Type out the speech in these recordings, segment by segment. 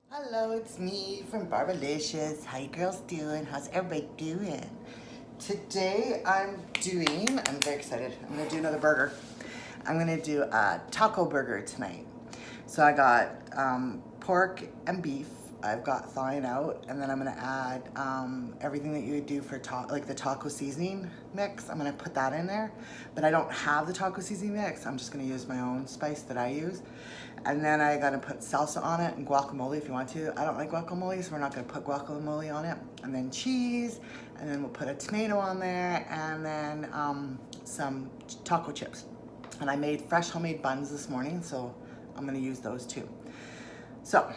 Hello, it's me from Barbalicious. How you girls doing? How's everybody doing? Today I'm very excited. I'm gonna do another burger. I'm gonna do a taco burger tonight. So I got pork and beef. I've got thawing out, and then I'm gonna add everything that you would do for like the taco seasoning mix. I'm gonna put that in there, but I don't have the taco seasoning mix. I'm just gonna use my own spice that I use. And then I gotta put salsa on it and guacamole if you want to. I don't like guacamole, so we're not gonna put guacamole on it. And then cheese, and then we'll put a tomato on there, and then some taco chips. And I made fresh homemade buns this morning, so I'm gonna use those too. So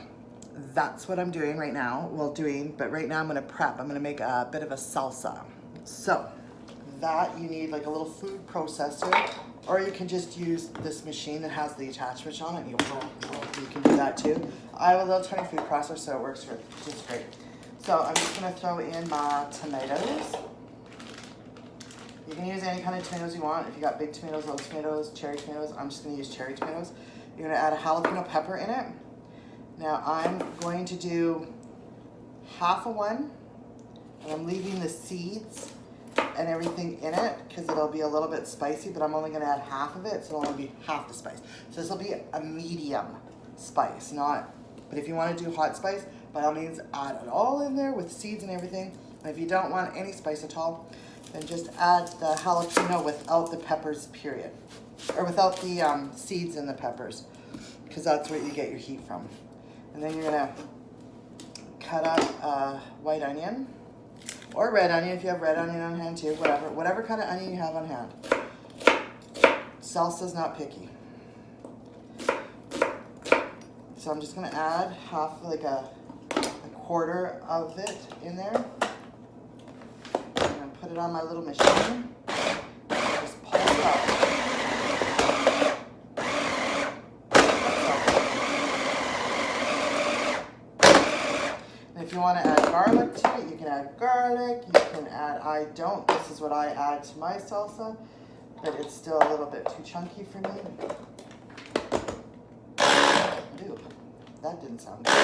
that's what I'm doing right now. But right now I'm gonna prep. I'm gonna make a bit of a salsa. So that you need like a little food processor, or you can just use this machine that has the attachments on it. You can do that too. I have a little tiny food processor, so it works just great. So I'm just gonna throw in my tomatoes. You can use any kind of tomatoes you want. If you got big tomatoes, little tomatoes, cherry tomatoes, I'm just gonna use cherry tomatoes. You're gonna add a jalapeno pepper in it. Now I'm going to do half of one, and I'm leaving the seeds and everything in it because it'll be a little bit spicy, but I'm only gonna add half of it, so it'll only be half the spice. So this will be a medium spice, but if you wanna do hot spice, by all means add it all in there with seeds and everything. And if you don't want any spice at all, then just add the jalapeno without the peppers, period. Or without the seeds and the peppers, because that's where you get your heat from. And then you're gonna cut up a white onion, or red onion if you have red onion on hand too, whatever kind of onion you have on hand. Salsa's not picky. So I'm just gonna add like a quarter of it in there. I'm gonna put it on my little machine. Just pulse it out. If you want to add garlic to it, you can add garlic. You can add, this is what I add to my salsa, but it's still a little bit too chunky for me. Ew, that didn't sound good.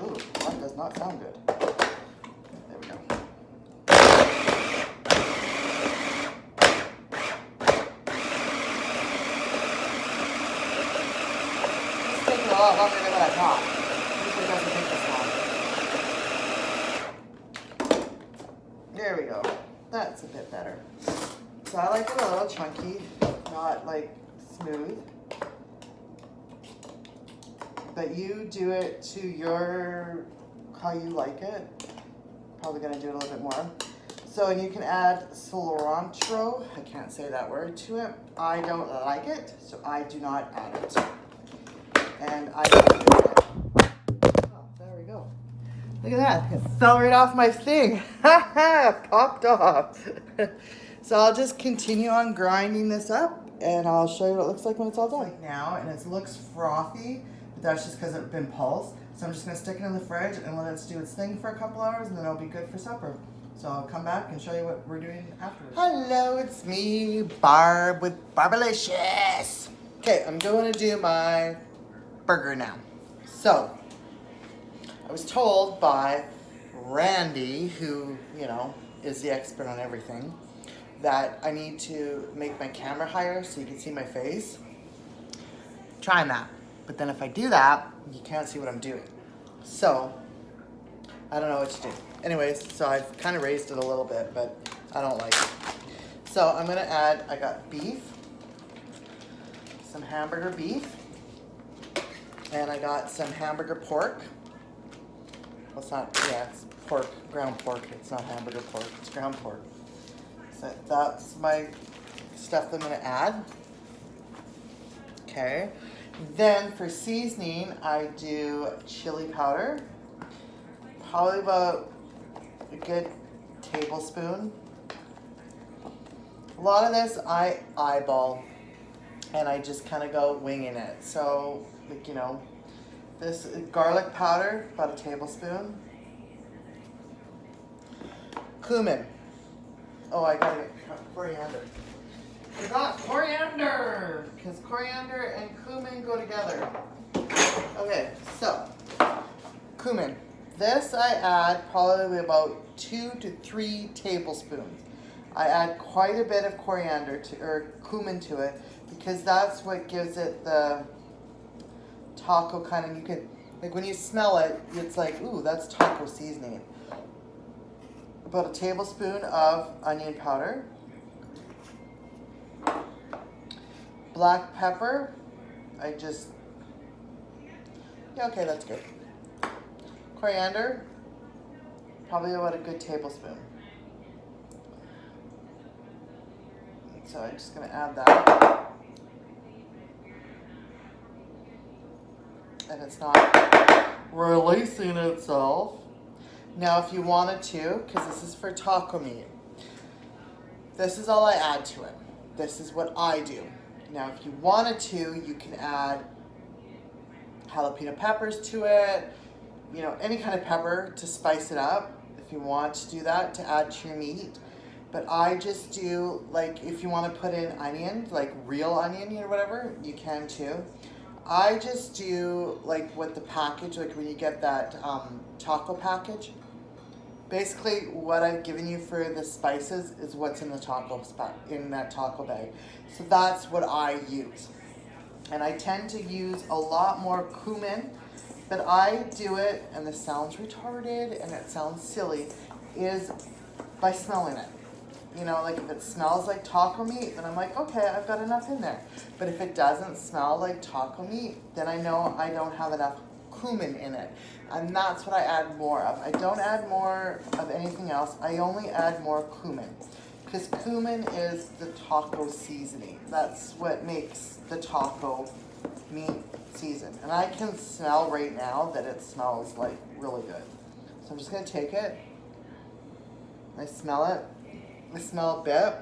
Ooh, that does not sound good. There we go. It's taking a lot longer than what I thought. Usually it doesn't take this long. There we go. That's a bit better. So I like it a little chunky, not like smooth. But you do it to how you like it. Probably gonna do it a little bit more. So, and you can add cilantro, I can't say that word, to it. I don't like it, so I do not add it. And I don't do it. Oh, there we go. Look at that, it fell right off my thing. Ha ha, popped off. So I'll just continue on grinding this up, and I'll show you what it looks like when it's all done. Like now, and it looks frothy, but that's just because it's been pulsed. So I'm just gonna stick it in the fridge and let it do its thing for a couple hours, and then it'll be good for supper. So I'll come back and show you what we're doing afterwards. Hello, it's me, Barb with Barbalicious. Okay, I'm going to do my burger now. So, I was told by Randy, who, is the expert on everything, that I need to make my camera higher so you can see my face. Trying that. But then if I do that, you can't see what I'm doing. So, I don't know what to do. Anyways, so I've kind of raised it a little bit, but I don't like it. So I'm gonna add, I got beef, some hamburger beef, and I got some hamburger pork. Well, it's pork, ground pork. It's not hamburger pork, it's ground pork. So that's my stuff I'm gonna add. Okay. Then for seasoning, I do chili powder. Probably about a good tablespoon. A lot of this I eyeball, and I just kind of go winging it. So, This is garlic powder, about a tablespoon. Cumin. Oh, I gotta get coriander. Forgot coriander! Because coriander and cumin go together. Okay, so, cumin. This I add probably about 2 to 3 tablespoons. I add quite a bit of coriander or cumin to it because that's what gives it the taco kind of, you can, like when you smell it, it's like, ooh, that's taco seasoning. About a tablespoon of onion powder. Black pepper, yeah, okay, that's good. Coriander, probably about a good tablespoon. So I'm just gonna add that. And it's not releasing itself. Now if you wanted to, because this is for taco meat, this is all I add to it. This is what I do. Now if you wanted to, you can add jalapeno peppers to it, you know, any kind of pepper to spice it up if you want to do that, to add to your meat. But I just do, like, if you want to put in onion, like real onion or whatever, you can too. I just do like with the package, like when you get that taco package. Basically, what I've given you for the spices is what's in the in that taco bag. So that's what I use. And I tend to use a lot more cumin, but I do it, and this sounds retarded and it sounds silly, is by smelling it. You know, like if it smells like taco meat, then I'm like, okay, I've got enough in there. But if it doesn't smell like taco meat, then I know I don't have enough cumin in it. And that's what I add more of. I don't add more of anything else. I only add more cumin. Because cumin is the taco seasoning. That's what makes the taco meat season. And I can smell right now that it smells like really good. So I'm just gonna take it. I smell it. I smell a bit.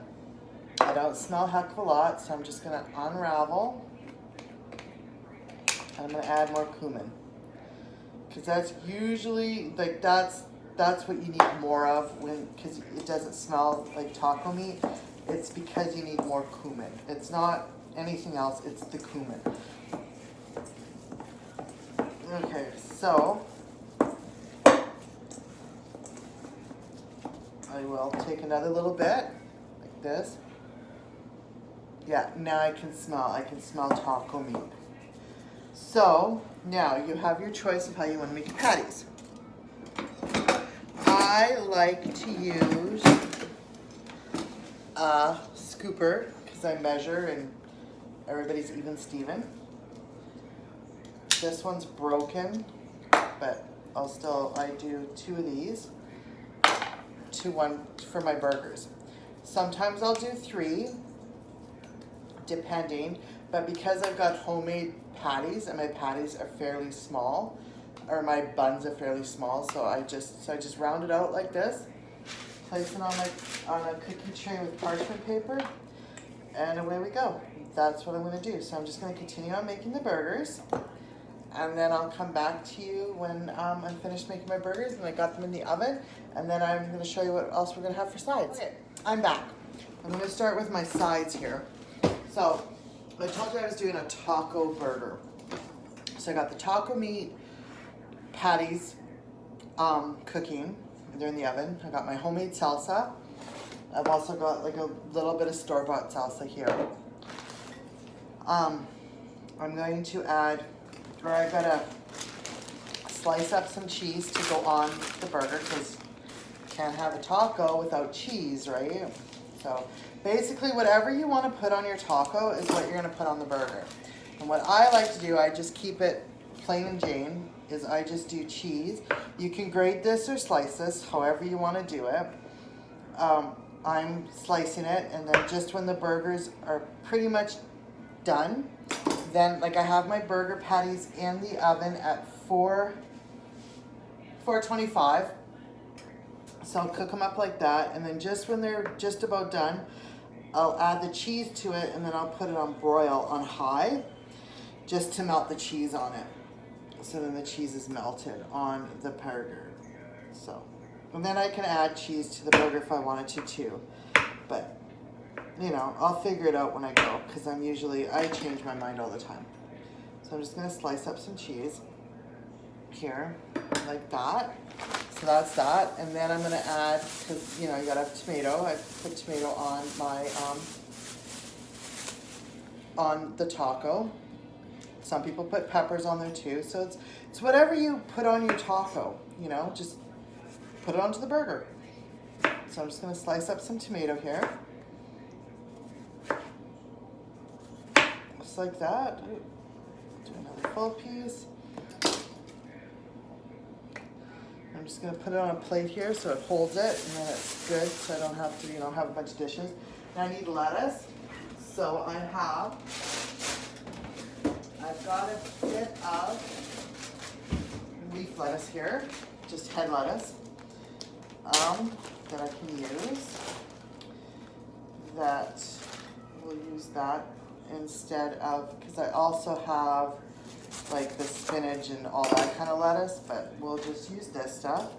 I don't smell a heck of a lot, so I'm just gonna unravel. And I'm gonna add more cumin. Because that's usually, like that's what you need more of because it doesn't smell like taco meat. It's because you need more cumin. It's not anything else, it's the cumin. Okay, so I will take another little bit, like this. Yeah, now I can smell taco meat. So, now you have your choice of how you want to make your patties. I like to use a scooper, because I measure and everybody's even Steven. This one's broken, but I do 2 of these. 1 for my burgers. Sometimes I'll do 3, depending, but because I've got homemade patties and my patties are fairly small, or my buns are fairly small, so I just round it out like this, place it on a cookie tray with parchment paper, and away we go. That's what I'm going to do. So I'm just going to continue on making the burgers, and then I'll come back to you when I'm finished making my burgers and I got them in the oven, and then I'm going to show you what else we're going to have for sides. Okay, I'm back. I'm going to start with my sides here. So I told you I was doing a taco burger. So I got the taco meat patties cooking. They're in the oven. I got my homemade salsa. I've also got like a little bit of store-bought salsa here. I'm going to add, or I gotta slice up some cheese to go on the burger because can't have a taco without cheese, right? So basically whatever you want to put on your taco is what you're going to put on the burger. And what I like to do, I just keep it plain and Jane, is I just do cheese. You can grate this or slice this, however you want to do it. I'm slicing it, and then just when the burgers are pretty much done, then like I have my burger patties in the oven at 425. So I'll cook them up like that, and then just when they're just about done, I'll add the cheese to it, and then I'll put it on broil on high, just to melt the cheese on it. So then the cheese is melted on the burger. So, and then I can add cheese to the burger if I wanted to too. But, you know, I'll figure it out when I go because I change my mind all the time. So I'm just gonna slice up some cheese here, like that. So that's that. And then I'm gonna add, because, you know, you gotta have tomato. I put tomato on my, on the taco. Some people put peppers on there too. So it's whatever you put on your taco, you know, just put it onto the burger. So I'm just gonna slice up some tomato here. Just like that. Do another full piece. I'm just gonna put it on a plate here so it holds it and then it's good so I don't have to, you know, have a bunch of dishes. And I need lettuce. So I've got a bit of leaf lettuce here, just head lettuce, that I can use. We'll use that instead of, because I also have like the spinach and all that kind of lettuce, but we'll just use this stuff.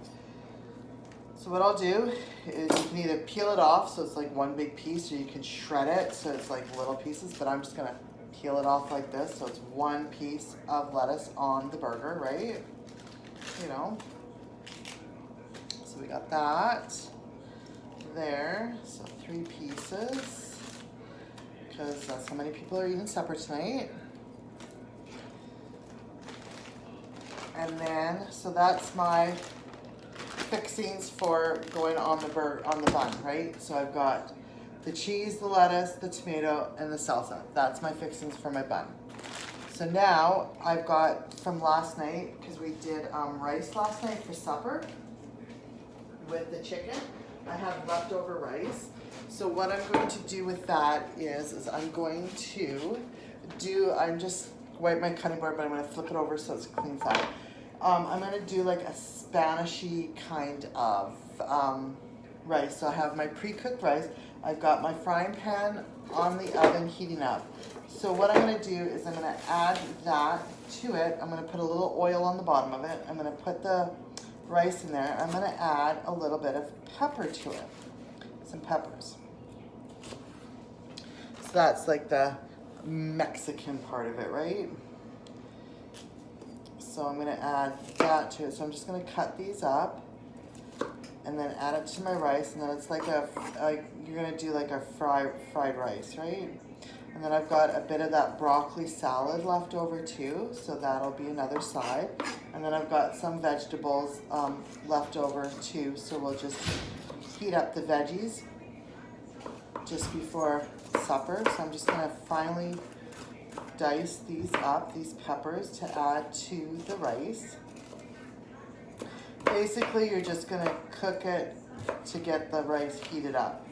So what I'll do is you can either peel it off so it's like one big piece, or you can shred it so it's like little pieces, but I'm just gonna peel it off like this so it's one piece of lettuce on the burger, right? You know. So we got that there, so 3 pieces, because that's how many people are eating supper tonight. And then, so that's my fixings for going on the bun, right? So I've got the cheese, the lettuce, the tomato, and the salsa. That's my fixings for my bun. So now I've got from last night, because we did rice last night for supper with the chicken. I have leftover rice. So what I'm going to do with that is I'm going to just wipe my cutting board, but I'm going to flip it over so it's clean flat. I'm going to do like a Spanishy kind of rice. So I have my pre-cooked rice. I've got my frying pan on the oven heating up. So what I'm going to do is I'm going to add that to it. I'm going to put a little oil on the bottom of it. I'm going to put the rice in there. I'm going to add a little bit of pepper to it. Some peppers. So that's like the Mexican part of it, right? So I'm going to add that to it. So I'm just going to cut these up and then add it to my rice. And then it's like you're going to do like a fried rice, right? And then I've got a bit of that broccoli salad left over too. So that'll be another side. And then I've got some vegetables left over too. So we'll just heat up the veggies just before supper. So I'm just going to finally dice these up, these peppers, to add to the rice. Basically, you're just going to cook it to get the rice heated up.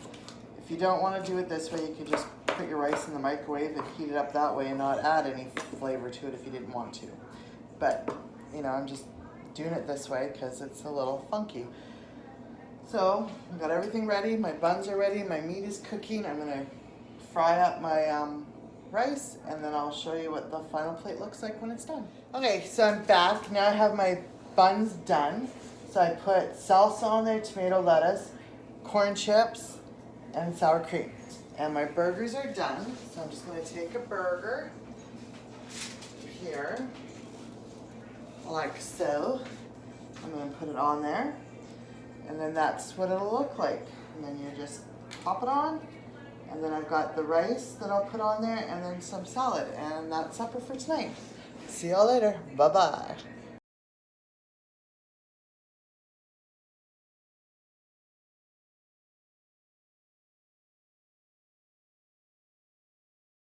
If you don't want to do it this way, you could just put your rice in the microwave and heat it up that way and not add any flavor to it if you didn't want to. But, you know, I'm just doing it this way because it's a little funky. So, I've got everything ready. My buns are ready. My meat is cooking. I'm going to fry up my rice, and then I'll show you what the final plate looks like when it's done. Okay, so I'm back. Now I have my buns done. So I put salsa on there, tomato, lettuce, corn chips, and sour cream. And my burgers are done. So I'm just going to take a burger here, like so. I'm going to put it on there. And then that's what it'll look like. And then you just pop it on. And then I've got the rice that I'll put on there and then some salad. And that's supper for tonight. See y'all later. Bye-bye.